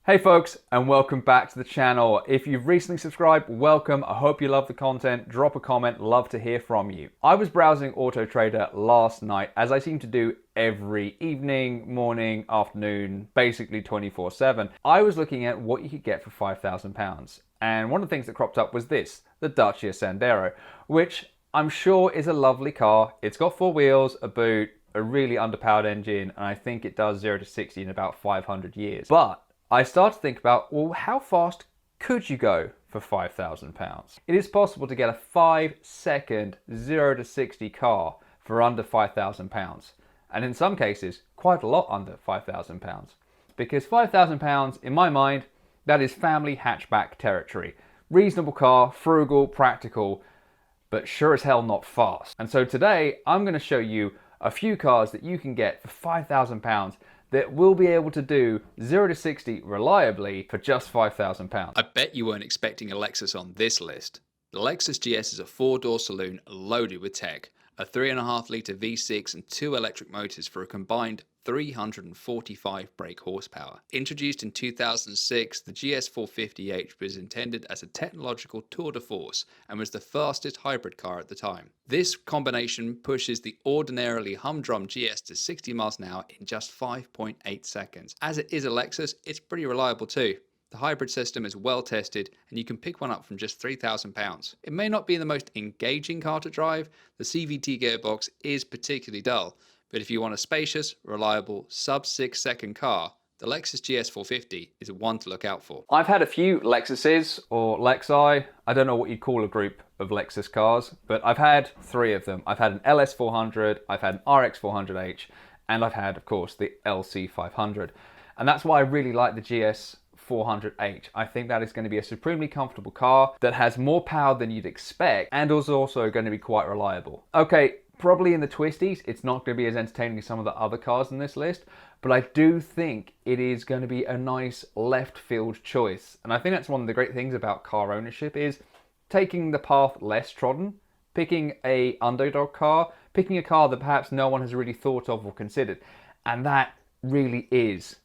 Hey folks, and welcome back to the channel. If you've recently subscribed, welcome. I hope you love the content. Drop a comment, love to hear from you. I was browsing Auto Trader last night, as I seem to do every evening, morning, afternoon, basically 24/7. I was looking at what you could get for £5,000. And one of the things that cropped up was this, the Dacia Sandero, which I'm sure is a lovely car. It's got four wheels, a boot, a really underpowered engine, and I think it does 0 to 60 in about 500 years. But I started to think about, well, how fast could you go for £5,000? It is possible to get a 5-second 0 to 60 car for under £5,000. And in some cases, quite a lot under £5,000. Because £5,000, in my mind, that is family hatchback territory. Reasonable car, frugal, practical, but sure as hell not fast. And so today, I'm going to show you a few cars that you can get for £5,000 that will be able to do 0 to 60 reliably for just £5,000. I bet you weren't expecting a Lexus on this list. The Lexus GS is a four-door saloon loaded with tech, a 3.5-litre V6 and two electric motors for a combined 345 brake horsepower. Introduced in 2006, the GS450h was intended as a technological tour de force and was the fastest hybrid car at the time. This combination pushes the ordinarily humdrum GS to 60 miles an hour in just 5.8 seconds. As it is a Lexus, it's pretty reliable too. The hybrid system is well tested and you can pick one up from just £3,000. It may not be the most engaging car to drive, the CVT gearbox is particularly dull, but if you want a spacious, reliable, sub-6 second car, the Lexus GS450 is one to look out for. I've had a few Lexuses or Lexi. I don't know what you'd call a group of Lexus cars, but I've had three of them. I've had an LS400, I've had an RX400h, and I've had, of course, the LC500. And that's why I really like the GS400h. I think that is going to be a supremely comfortable car that has more power than you'd expect and is also going to be quite reliable. Okay, probably in the twisties, it's not going to be as entertaining as some of the other cars in this list, but I do think it is going to be a nice left field choice. And I think that's one of the great things about car ownership is taking the path less trodden, picking a underdog car, picking a car that perhaps no one has really thought of or considered. And that really is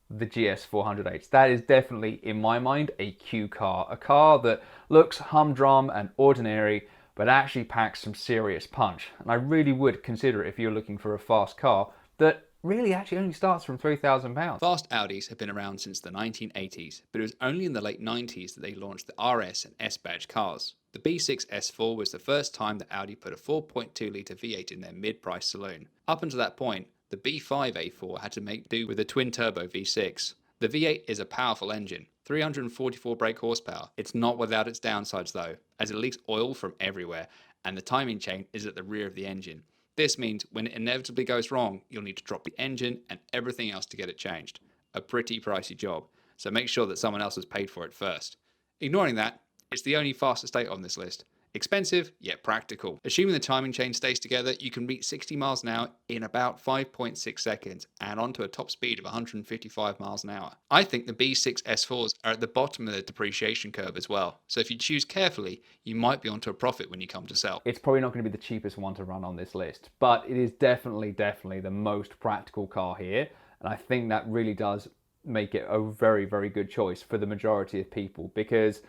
the GS400h. That is definitely, in my mind, a Q car. A car that looks humdrum and ordinary, but actually packs some serious punch. And I really would consider it if you're looking for a fast car that really actually only starts from £3,000. Fast Audis have been around since the 1980s, but it was only in the late 90s that they launched the RS and S-badge cars. The B6 S4 was the first time that Audi put a 4.2-litre V8 in their mid-price saloon. Up until that point, the B5 A4 had to make do with a twin-turbo V6. The V8 is a powerful engine, 344 brake horsepower. It's not without its downsides though, as it leaks oil from everywhere, and the timing chain is at the rear of the engine. This means when it inevitably goes wrong, you'll need to drop the engine and everything else to get it changed. A pretty pricey job, so make sure that someone else has paid for it first. Ignoring that, it's the only fast estate on this list. Expensive, yet practical. Assuming the timing chain stays together, you can reach 60 miles an hour in about 5.6 seconds and onto a top speed of 155 miles an hour. I think the B6 S4s are at the bottom of the depreciation curve as well, so if you choose carefully, you might be onto a profit when you come to sell. It's probably not going to be the cheapest one to run on this list, but it is definitely the most practical car here, and I think that really does make it a very, very good choice for the majority of people, because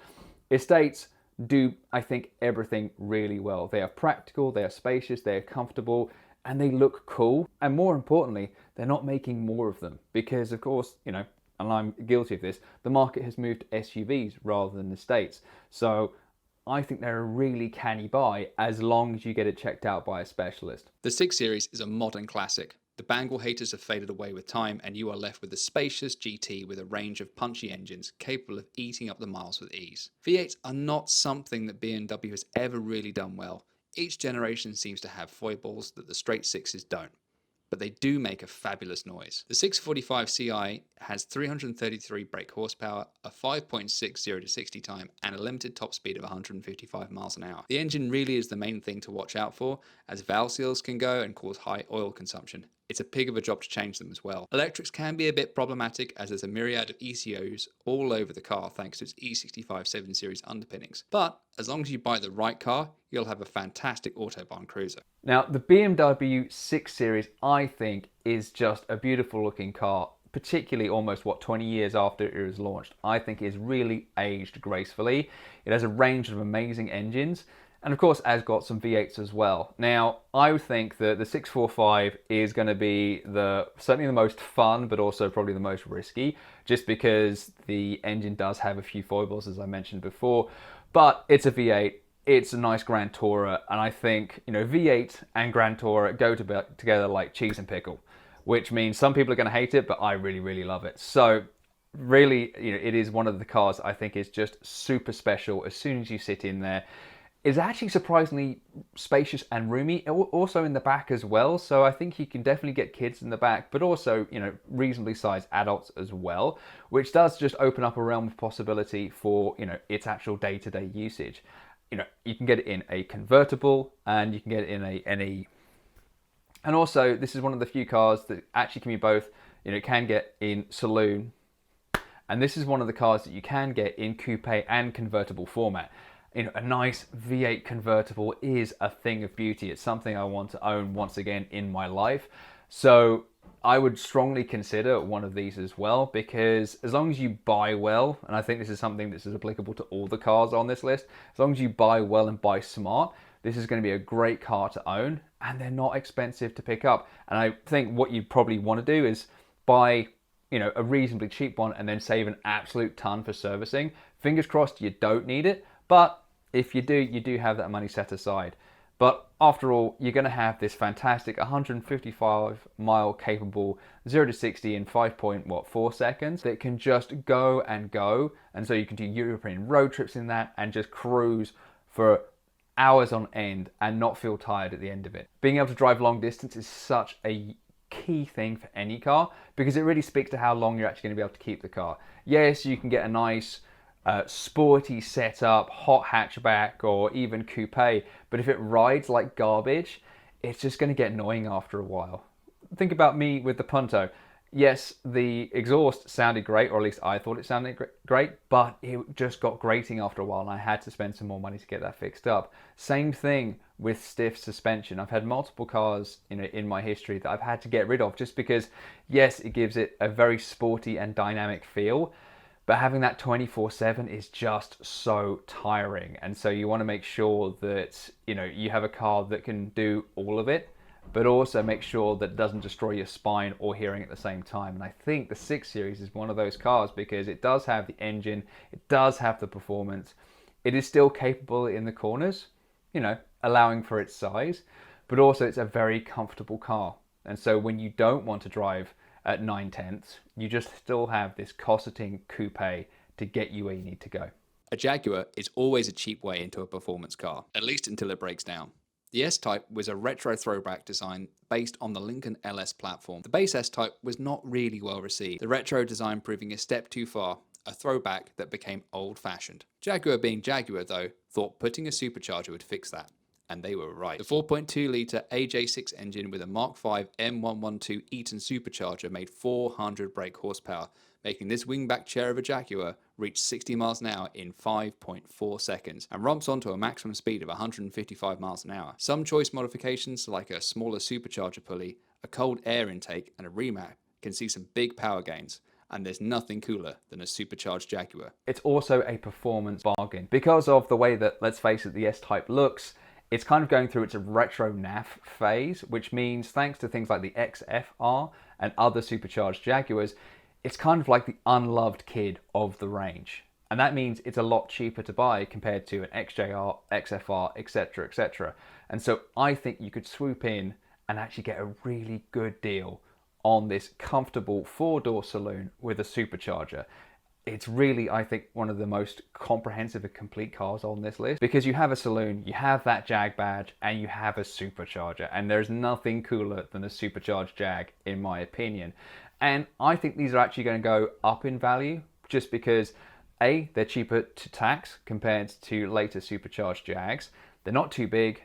estates do, I think, everything really well. They are practical, they are spacious, they are comfortable, and they look cool. And more importantly, they're not making more of them because, of course, you know, and I'm guilty of this, the market has moved to SUVs rather than estates. So I think they're a really canny buy as long as you get it checked out by a specialist. The 6 Series is a modern classic. The bangle haters have faded away with time and you are left with a spacious GT with a range of punchy engines capable of eating up the miles with ease. V8s are not something that BMW has ever really done well. Each generation seems to have foibles that the straight sixes don't, but they do make a fabulous noise. The 645 Ci has 333 brake horsepower, a 5.6 0 to 60 time, and a limited top speed of 155 miles an hour. The engine really is the main thing to watch out for, as valve seals can go and cause high oil consumption. It's a pig of a job to change them as well. Electrics can be a bit problematic as there's a myriad of ECOs all over the car thanks to its E65 7 Series underpinnings. But as long as you buy the right car, you'll have a fantastic Autobahn cruiser. Now, the BMW 6 Series, I think, is just a beautiful looking car particularly almost 20 years after it was launched, I think is really aged gracefully. It has a range of amazing engines, and of course has got some V8s as well. Now, I would think that the 645 is going to be certainly the most fun, but also probably the most risky, just because the engine does have a few foibles, as I mentioned before. But it's a V8, it's a nice Grand Tourer, and I think, you know, V8 and Grand Tourer go together like cheese and pickle, which means some people are going to hate it, but I really, really love it. So really, you know, it is one of the cars I think is just super special as soon as you sit in there. It's actually surprisingly spacious and roomy, also in the back as well. So I think you can definitely get kids in the back, but also, you know, reasonably sized adults as well, which does just open up a realm of possibility for, you know, its actual day-to-day usage. You know, you can get it in a convertible, and you can get it in any. And also, this is one of the few cars that actually can be both. You know, it can get in saloon, and this is one of the cars that you can get in coupe and convertible format. You know, a nice V8 convertible is a thing of beauty. It's something I want to own once again in my life. So I would strongly consider one of these as well, because as long as you buy well, and I think this is something that is applicable to all the cars on this list, as long as you buy well and buy smart, this is going to be a great car to own, and they're not expensive to pick up. And I think what you probably want to do is buy, you know, a reasonably cheap one and then save an absolute ton for servicing. Fingers crossed you don't need it, but if you do, you do have that money set aside. But after all, you're going to have this fantastic 155 mile capable 0 to 60 in 5.4 seconds that can just go and go. And so you can do European road trips in that and just cruise for hours on end and not feel tired at the end of it. Being able to drive long distance is such a key thing for any car, because it really speaks to how long you're actually going to be able to keep the car. Yes, you can get a nice sporty setup, hot hatchback, or even coupe, but if it rides like garbage, it's just going to get annoying after a while. Think about me with the Punto. Yes, the exhaust sounded great, or at least I thought it sounded great, but it just got grating after a while, and I had to spend some more money to get that fixed up. Same thing with stiff suspension. I've had multiple cars, you know, in my history that I've had to get rid of just because, yes, it gives it a very sporty and dynamic feel, but having that 24/7 is just so tiring. And so you want to make sure that, you know, you have a car that can do all of it, but also make sure that it doesn't destroy your spine or hearing at the same time. And I think the 6 Series is one of those cars, because it does have the engine, it does have the performance, it is still capable in the corners, you know, allowing for its size, but also it's a very comfortable car. And so when you don't want to drive at 9/10, you just still have this cosseting coupe to get you where you need to go. A Jaguar is always a cheap way into a performance car, at least until it breaks down. The S-Type was a retro throwback design based on the Lincoln LS platform. The base S-Type was not really well received, the retro design proving a step too far, a throwback that became old-fashioned. Jaguar, being Jaguar though, thought putting a supercharger would fix that. And they were right. The 4.2-litre AJ6 engine with a Mark V M112 Eaton supercharger made 400 brake horsepower, making this wingback chair of a Jaguar reach 60 miles an hour in 5.4 seconds and romps onto a maximum speed of 155 miles an hour. Some choice modifications, like a smaller supercharger pulley, a cold air intake, and a remap, can see some big power gains. And there's nothing cooler than a supercharged Jaguar. It's also a performance bargain. Because of the way that, let's face it, the S-Type looks, it's kind of going through its retro NAF phase, which means thanks to things like the XFR and other supercharged Jaguars, it's kind of like the unloved kid of the range. And that means it's a lot cheaper to buy compared to an XJR, XFR, etc., etc. And so I think you could swoop in and actually get a really good deal on this comfortable 4-door saloon with a supercharger. It's really, I think, one of the most comprehensive and complete cars on this list, because you have a saloon, you have that Jag badge, and you have a supercharger, and there's nothing cooler than a supercharged Jag, in my opinion. And I think these are actually going to go up in value, just because A, they're cheaper to tax compared to later supercharged Jags, they're not too big,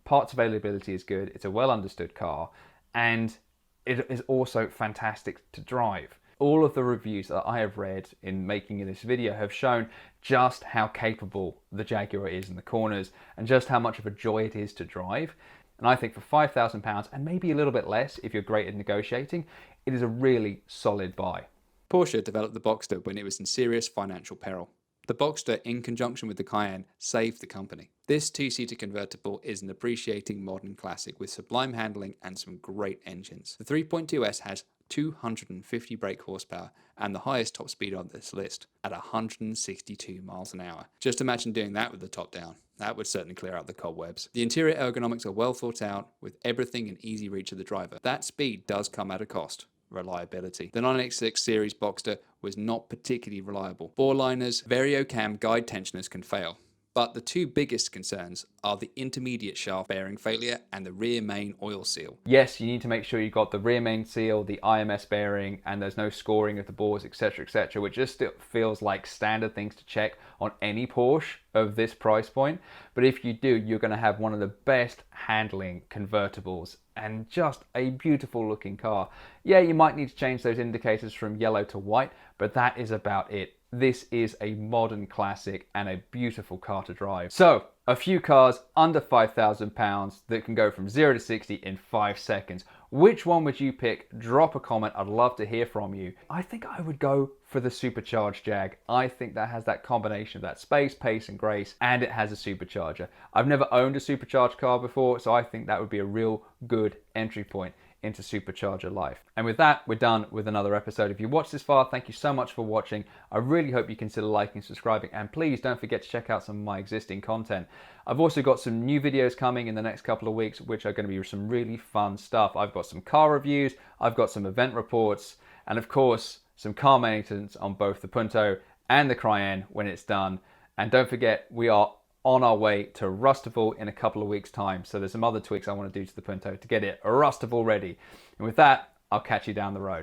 parts availability is good, it's a well understood car, and it is also fantastic to drive. All of the reviews that I have read in making this video have shown just how capable the Jaguar is in the corners and just how much of a joy it is to drive. And I think for £5,000 and maybe a little bit less if you're great at negotiating, it is a really solid buy. Porsche developed the Boxster when it was in serious financial peril. The Boxster, in conjunction with the Cayenne, saved the company. This two-seater convertible is an appreciating modern classic with sublime handling and some great engines. The 3.2S has 250 brake horsepower and the highest top speed on this list at 162 miles an hour. Just imagine doing that with the top down. That would certainly clear out the cobwebs. The interior ergonomics are well thought out with everything in easy reach of the driver. That speed does come at a cost. Reliability. The 986 series Boxster was not particularly reliable. Bore liners, variocam guide tensioners can fail. But the two biggest concerns are the intermediate shaft bearing failure and the rear main oil seal. Yes, you need to make sure you've got the rear main seal, the IMS bearing, and there's no scoring of the bores, etc., which just still feels like standard things to check on any Porsche of this price point. But if you do, you're going to have one of the best handling convertibles and just a beautiful looking car. Yeah, you might need to change those indicators from yellow to white, but that is about it. This is a modern classic and a beautiful car to drive. So, a few cars under £5,000 that can go from 0 to 60 in 5 seconds. Which one would you pick? Drop a comment, I'd love to hear from you. I think I would go for the supercharged Jag. I think that has that combination of that space, pace and grace, and it has a supercharger. I've never owned a supercharged car before, so I think that would be a real good entry point into supercharger life. And with that, we're done with another episode. If you watched this far, thank you so much for watching. I really hope you consider liking and subscribing, and please don't forget to check out some of my existing content. I've also got some new videos coming in the next couple of weeks, which are going to be some really fun stuff. I've got some car reviews, I've got some event reports, and of course, some car maintenance on both the Punto and the Cayenne when it's done. And don't forget, we are on our way to Rustival in a couple of weeks' time. So there's some other tweaks I want to do to the Punto to get it Rustival ready. And with that, I'll catch you down the road.